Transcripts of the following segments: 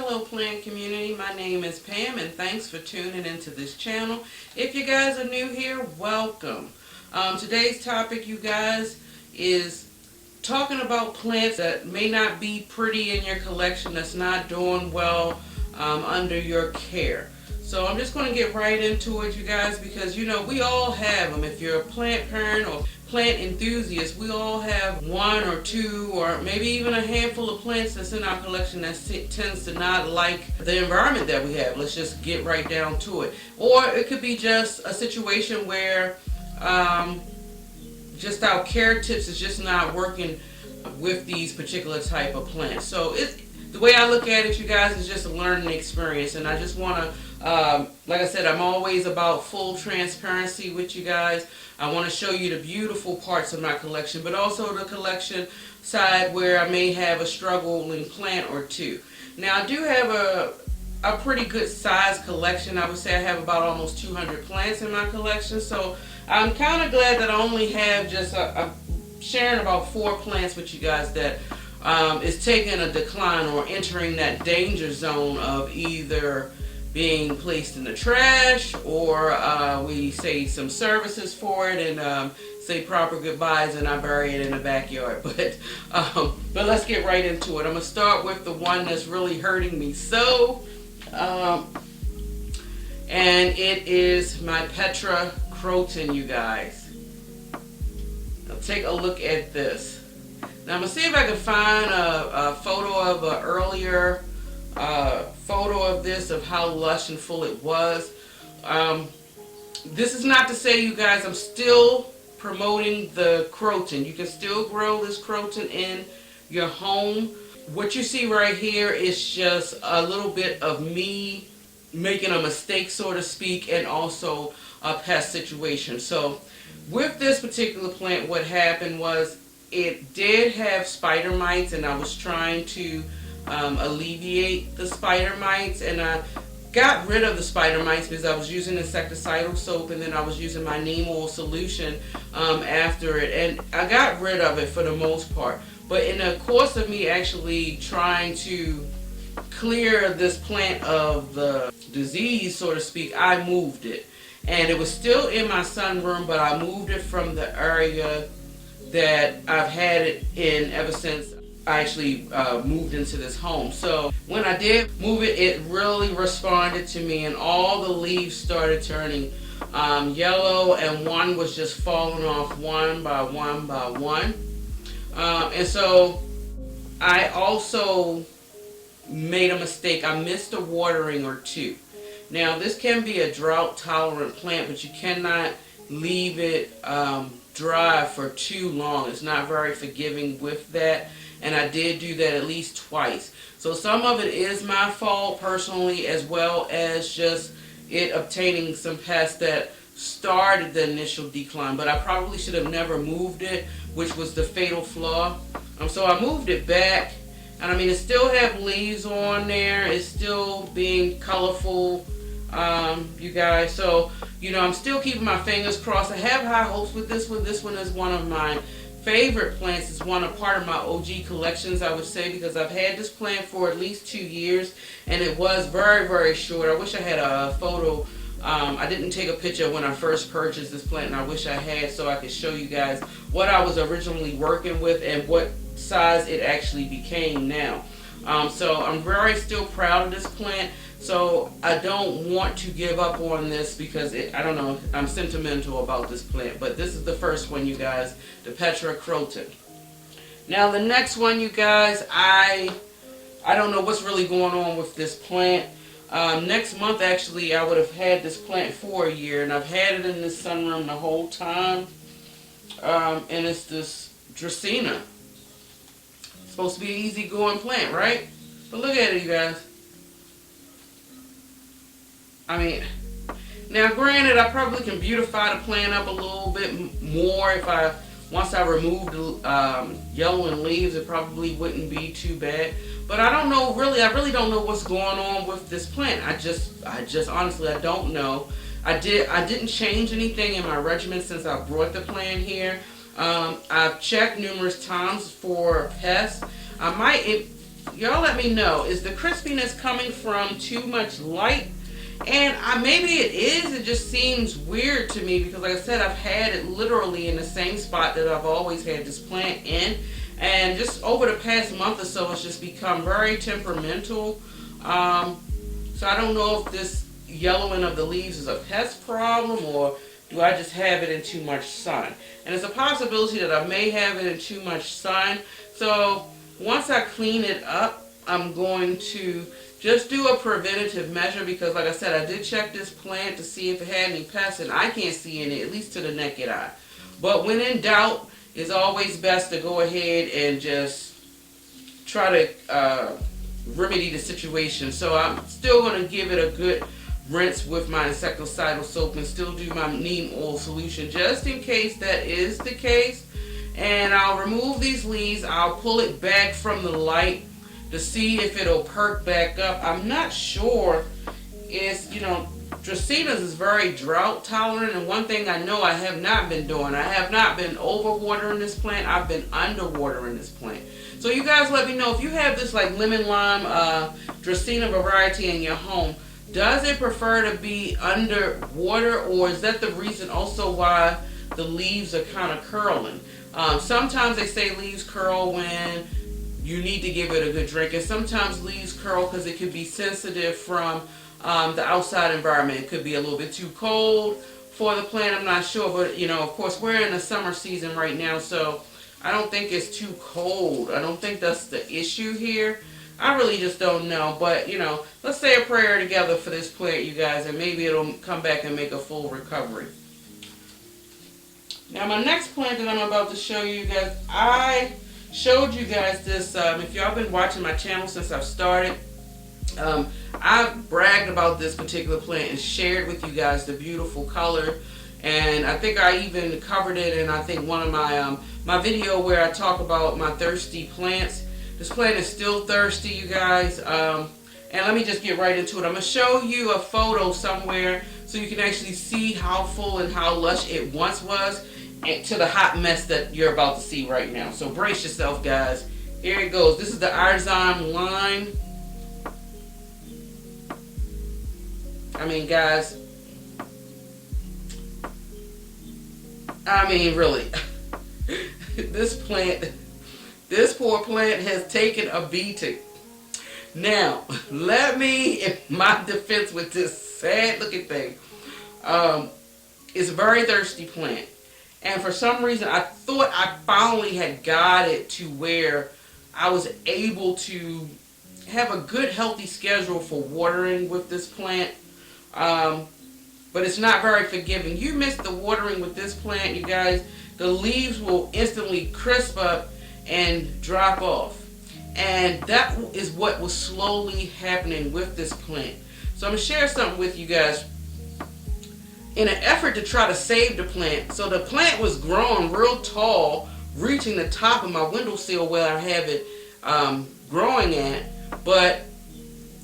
Hello plant community, my name is Pam and thanks for tuning into this channel. If you guys are new here, welcome. Today's topic, you guys, is talking about plants that may not be pretty in your collection, that's not doing well under your care. So I'm just going to get right into it, you guys, because you know we all have them. If you're a plant parent or plant enthusiast, we all have one or two or maybe even a handful of plants that's in our collection that tends to not like the environment that we have. Let's just get right down to it. Or it could be just a situation where just our care tips is just not working with these particular type of plants. So the way I look at it, you guys, is just a learning experience, and I just want to, like I said, I'm always about full transparency with you guys. I want to show you the beautiful parts of my collection, but also the collection side where I may have a struggling plant or two. Now, I do have a pretty good size collection. I would say I have about almost 200 plants in my collection, so I'm kind of glad that I only have just I'm sharing about 4 plants with you guys that is taking a decline or entering that danger zone of either being placed in the trash, or we say some services for it and say proper goodbyes and I bury it in the backyard. But let's get right into it. I'm gonna start with the one that's really hurting me so, and it is my Petra Croton, you guys. Now take a look at this. Now I'm gonna see if I can find a photo of an earlier photo of this, of how lush and full it was. This is not to say, you guys, I'm still promoting the Croton. You can still grow this Croton in your home. What you see right here is just a little bit of me making a mistake, so to speak, and also a pest situation. So with this particular plant, what happened was it did have spider mites, and I was trying to alleviate the spider mites, and I got rid of the spider mites because I was using insecticidal soap, and then I was using my neem oil solution after it, and I got rid of it for the most part. But in the course of me actually trying to clear this plant of the disease, so to speak, I moved it, and it was still in my sunroom, but I moved it from the area that I've had it in ever since I actually moved into this home. So when I did move it, it really responded to me, and all the leaves started turning yellow, and one was just falling off one by one by one. And so I also made a mistake. I missed a watering or two. Now this can be a drought tolerant plant, but you cannot leave it dry for too long. It's not very forgiving with that, and I did do that at least twice. So some of it is my fault personally, as well as just it obtaining some pests that started the initial decline, but I probably should have never moved it, which was the fatal flaw. So I moved it back, and I mean, it still have leaves on there, it's still being colorful, you guys. So you know, I'm still keeping my fingers crossed. I have high hopes with this one. This one is one of my favorite plants. It's one of part of my OG collections, I would say, because I've had this plant for at least 2 years, and it was very, very short. I wish I had a photo. I didn't take a picture when I first purchased this plant, and I wish I had, so I could show you guys what I was originally working with and what size it actually became now. So I'm very still proud of this plant. So I don't want to give up on this because I don't know, I'm sentimental about this plant. But this is the first one, you guys, the Petra Croton. Now the next one, you guys, I don't know what's really going on with this plant. Next month, actually, I would have had this plant for a year, and I've had it in this sunroom the whole time. And it's this Dracaena. It's supposed to be an easygoing plant, right? But look at it, you guys. I mean, now granted, I probably can beautify the plant up a little bit more if once I remove the yellowing leaves, it probably wouldn't be too bad. But I don't know, really, I really don't know what's going on with this plant. I just honestly, I don't know. I didn't change anything in my regimen since I brought the plant here. I've checked numerous times for pests. I might, y'all let me know, is the crispiness coming from too much light? And maybe it is. It just seems weird to me because, like I said, I've had it literally in the same spot that I've always had this plant in. And just over the past month or so, it's just become very temperamental. So I don't know if this yellowing of the leaves is a pest problem, or do I just have it in too much sun? And it's a possibility that I may have it in too much sun. So once I clean it up, I'm going to just do a preventative measure because, like I said, I did check this plant to see if it had any pests, and I can't see any, at least to the naked eye. But when in doubt, it's always best to go ahead and just try to remedy the situation. So I'm still going to give it a good rinse with my insecticidal soap and still do my neem oil solution just in case that is the case. And I'll remove these leaves. I'll pull it back from the light to see if it'll perk back up. I'm not sure. It's, you know, Dracaenas is very drought tolerant, and one thing I know I have not been doing, I have not been overwatering this plant. I've been underwatering this plant. So you guys let me know if you have this like lemon lime Dracaena variety in your home. Does it prefer to be under water, or is that the reason also why the leaves are kind of curling? Sometimes they say leaves curl when you need to give it a good drink, and sometimes leaves curl because it could be sensitive from the outside environment. It could be a little bit too cold for the plant. I'm not sure, but you know, of course, we're in the summer season right now, so I don't think it's too cold. I don't think that's the issue here. I really just don't know, but you know, let's say a prayer together for this plant, you guys, and maybe it'll come back and make a full recovery. Now, my next plant that I'm about to show you guys, I showed you guys this, if y'all been watching my channel since I've started, I've bragged about this particular plant and shared with you guys the beautiful color, and I think I even covered it in, I think, one of my my video where I talk about my thirsty plants. This plant is still thirsty, you guys, and let me just get right into it. I'm going to show you a photo somewhere so you can actually see how full and how lush it once was, and to the hot mess that you're about to see right now. So brace yourself, guys. Here it goes. This is the Arzime Lime. I mean, guys, I mean, really, this poor plant has taken a beating. Now, let me, in my defense with this sad looking thing, it's a very thirsty plant. And for some reason, I thought I finally had got it to where I was able to have a good, healthy schedule for watering with this plant. But it's not very forgiving. You miss the watering with this plant, you guys, the leaves will instantly crisp up and drop off. And that is what was slowly happening with this plant. So I'm going to share something with you guys in an effort to try to save the plant. So the plant was growing real tall, reaching the top of my windowsill where I have it growing at. But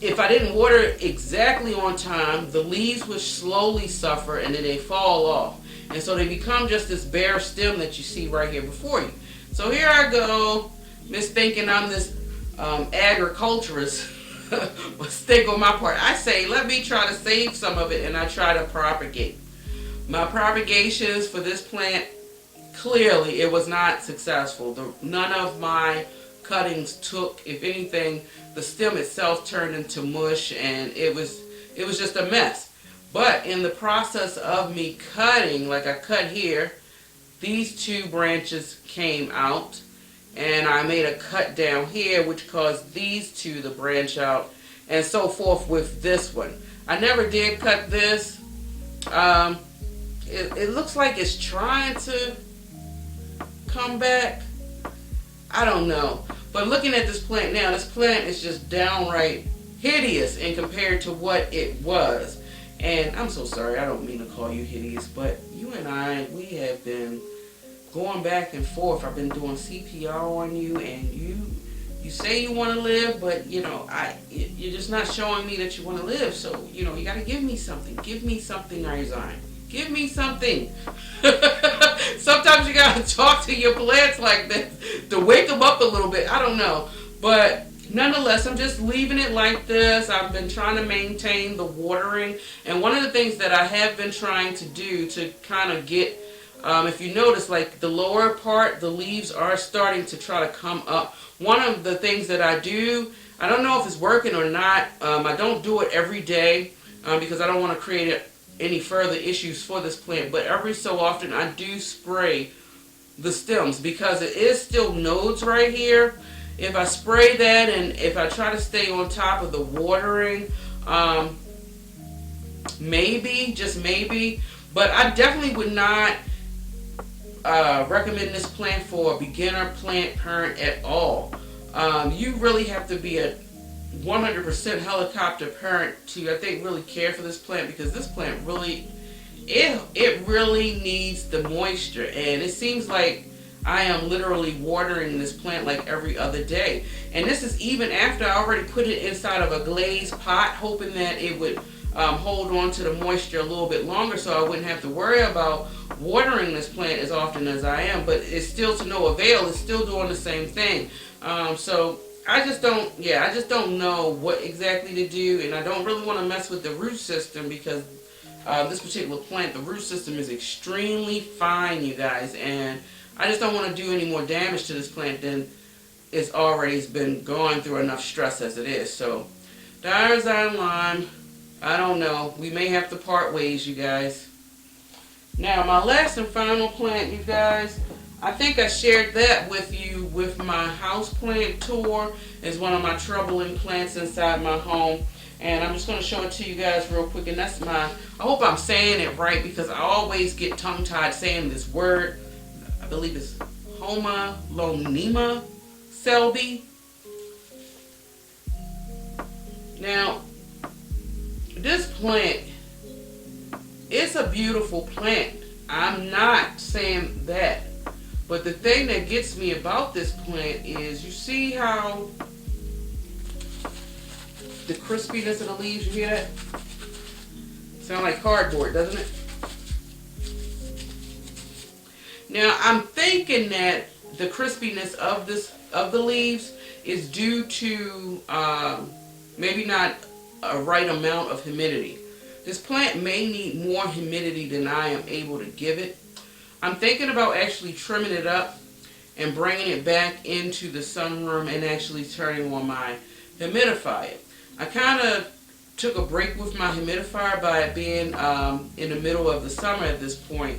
if I didn't water it exactly on time, the leaves would slowly suffer and then they fall off. And so they become just this bare stem that you see right here before you. So here I go, thinking I'm this agriculturist. Mistake on my part. I say, let me try to save some of it, and I try to propagate. My propagations for this plant, clearly it was not successful. None of my cuttings took. If anything, the stem itself turned into mush, and it was just a mess. But in the process of me cutting, like I cut here, these two branches came out, and I made a cut down here which caused these two to branch out, and so forth with this one. I never did cut this. It looks like it's trying to come back. I don't know. But looking at this plant now, this plant is just downright hideous in compared to what it was. And I'm so sorry, I don't mean to call you hideous, but you and I, we have been going back and forth. I've been doing CPR on you, and you say you want to live, but you know, you're just not showing me that you want to live. So, you know, you got to give me something. Give me something, Arzime. Give me something. Sometimes you got to talk to your plants like that to wake them up a little bit. I don't know. But nonetheless, I'm just leaving it like this. I've been trying to maintain the watering. And one of the things that I have been trying to do to kind of get, if you notice, like the lower part, the leaves are starting to try to come up. One of the things that I do, I don't know if it's working or not. I don't do it every day because I don't want to create any further issues for this plant. But every so often I do spray the stems because it is still nodes right here. If I spray that and if I try to stay on top of the watering, maybe, just maybe, but I definitely would not recommend this plant for a beginner plant parent at all. You really have to be a 100% helicopter parent to, I think, really care for this plant, because this plant really, it really needs the moisture, and it seems like I am literally watering this plant like every other day. And this is even after I already put it inside of a glazed pot, hoping that it would hold on to the moisture a little bit longer so I wouldn't have to worry about watering this plant as often as I am. But it's still to no avail. It's still doing the same thing. So I just don't know what exactly to do, and I don't really want to mess with the root system, because this particular plant, the root system is extremely fine, you guys, and I just don't want to do any more damage to this plant than it's already been going through enough stress as it is. So, Dracaena lime, I don't know. We may have to part ways, you guys. Now, my last and final plant, you guys, I think I shared that with you with my house plant tour. It's one of my troubling plants inside my home. And I'm just going to show it to you guys real quick. And that's I hope I'm saying it right, because I always get tongue-tied saying this word. I believe it's Homa Lonema Selby. Now, this plant, it's a beautiful plant. I'm not saying that. But the thing that gets me about this plant is, you see how the crispiness of the leaves, you hear that? Sound like cardboard, doesn't it? Now, I'm thinking that the crispiness of the leaves is due to maybe not a right amount of humidity. This plant may need more humidity than I am able to give it. I'm thinking about actually trimming it up and bringing it back into the sunroom and actually turning on my humidifier. I kind of took a break with my humidifier by it being in the middle of the summer at this point.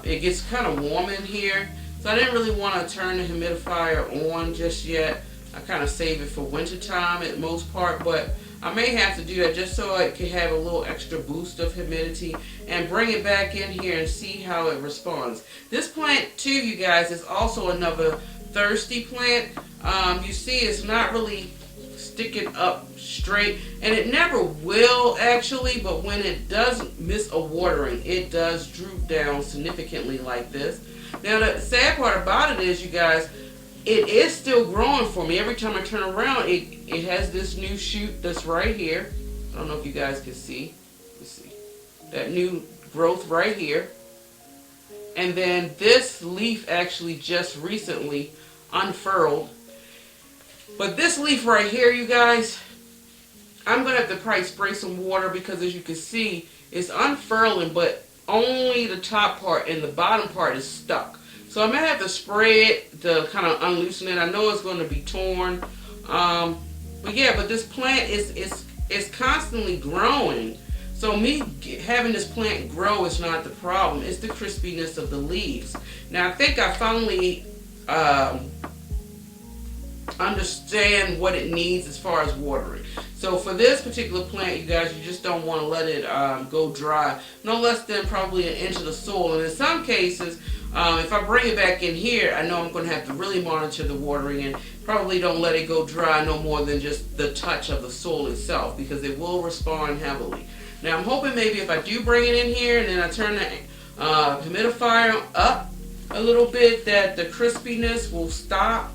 It gets kind of warm in here, so I didn't really want to turn the humidifier on just yet. I kind of save it for winter time at most part, but I may have to do that just so it can have a little extra boost of humidity, and bring it back in here and see how it responds. This plant too, you guys, is also another thirsty plant. You see, it's not really sticking up straight, and it never will actually, but when it does miss a watering, it does droop down significantly like this. Now, the sad part about it is, you guys, it is still growing for me. Every time I turn around, it has this new shoot that's right here. I don't know if you guys can see. Let's see. That new growth right here. And then this leaf actually just recently unfurled. But this leaf right here, you guys, I'm going to have to probably spray some water, because as you can see, it's unfurling, but only the top part and the bottom part is stuck. So I may have to spray it to kind of unloosen it. I know it's going to be torn. But yeah, but this plant is constantly growing. So me having this plant grow is not the problem. It's the crispiness of the leaves. Now, I think I finally understand what it needs as far as watering. So for this particular plant, you guys, you just don't want to let it go dry. No less than probably an inch of the soil. And in some cases, if I bring it back in here, I know I'm going to have to really monitor the watering, and probably don't let it go dry no more than just the touch of the soil itself, because it will respond heavily. Now, I'm hoping maybe if I do bring it in here and then I turn the humidifier up a little bit, that the crispiness will stop.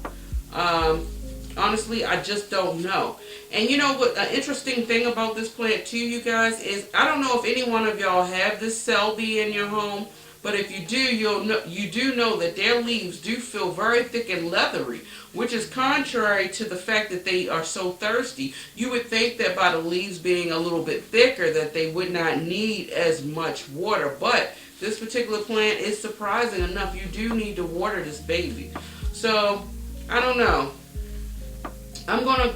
Honestly, I just don't know. And you know what, an interesting thing about this plant too, you guys, is I don't know if any one of y'all have this Selby in your home, But if you do, you do know that their leaves do feel very thick and leathery, which is contrary to the fact that they are so thirsty. You would think that by the leaves being a little bit thicker that they would not need as much water, but this particular plant is surprising enough. You do need to water this baby. So, I don't know. I'm going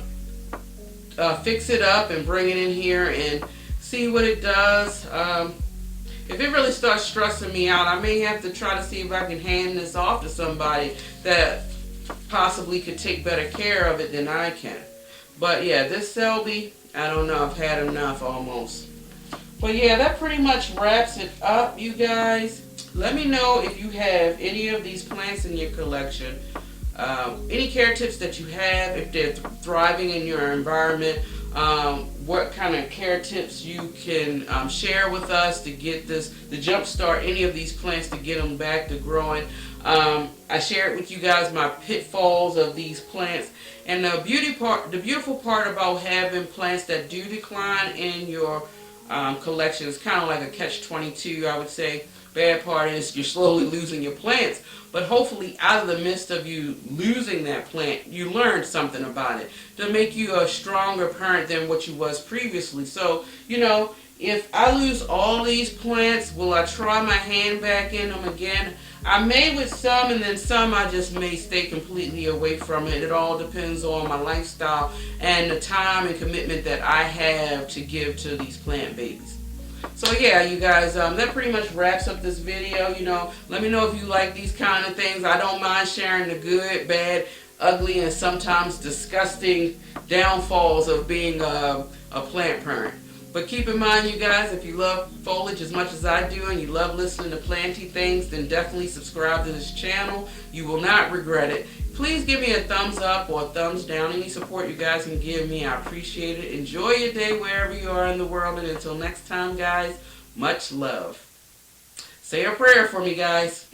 to fix it up and bring it in here and see what it does. If it really starts stressing me out, I may have to try to see if I can hand this off to somebody that possibly could take better care of it than I can. But yeah, this Selby, I don't know, I've had enough almost. But yeah, that pretty much wraps it up, you guys. Let me know if you have any of these plants in your collection. Any care tips that you have, if they're thriving in your environment, what kind of care tips you can share with us to get this, to jumpstart any of these plants to get them back to growing. I shared with you guys my pitfalls of these plants, and the beautiful part about having plants that do decline in your collection is kind of like a catch-22, I would say. Bad part is you're slowly losing your plants, but hopefully out of the midst of you losing that plant, you learned something about it to make you a stronger parent than what you was previously. So, you know, if I lose all these plants, will I try my hand back in them again? I may with some, and then some I just may stay completely away from it. It all depends on my lifestyle and the time and commitment that I have to give to these plant babies. So yeah, you guys, that pretty much wraps up this video. You know, let me know if you like these kind of things. I don't mind sharing the good, bad, ugly, and sometimes disgusting downfalls of being a plant parent. But keep in mind, you guys, if you love foliage as much as I do and you love listening to planty things, then definitely subscribe to this channel. You will not regret it. Please give me a thumbs up or a thumbs down. Any support you guys can give me, I appreciate it. Enjoy your day wherever you are in the world. And until next time, guys, much love. Say a prayer for me, guys.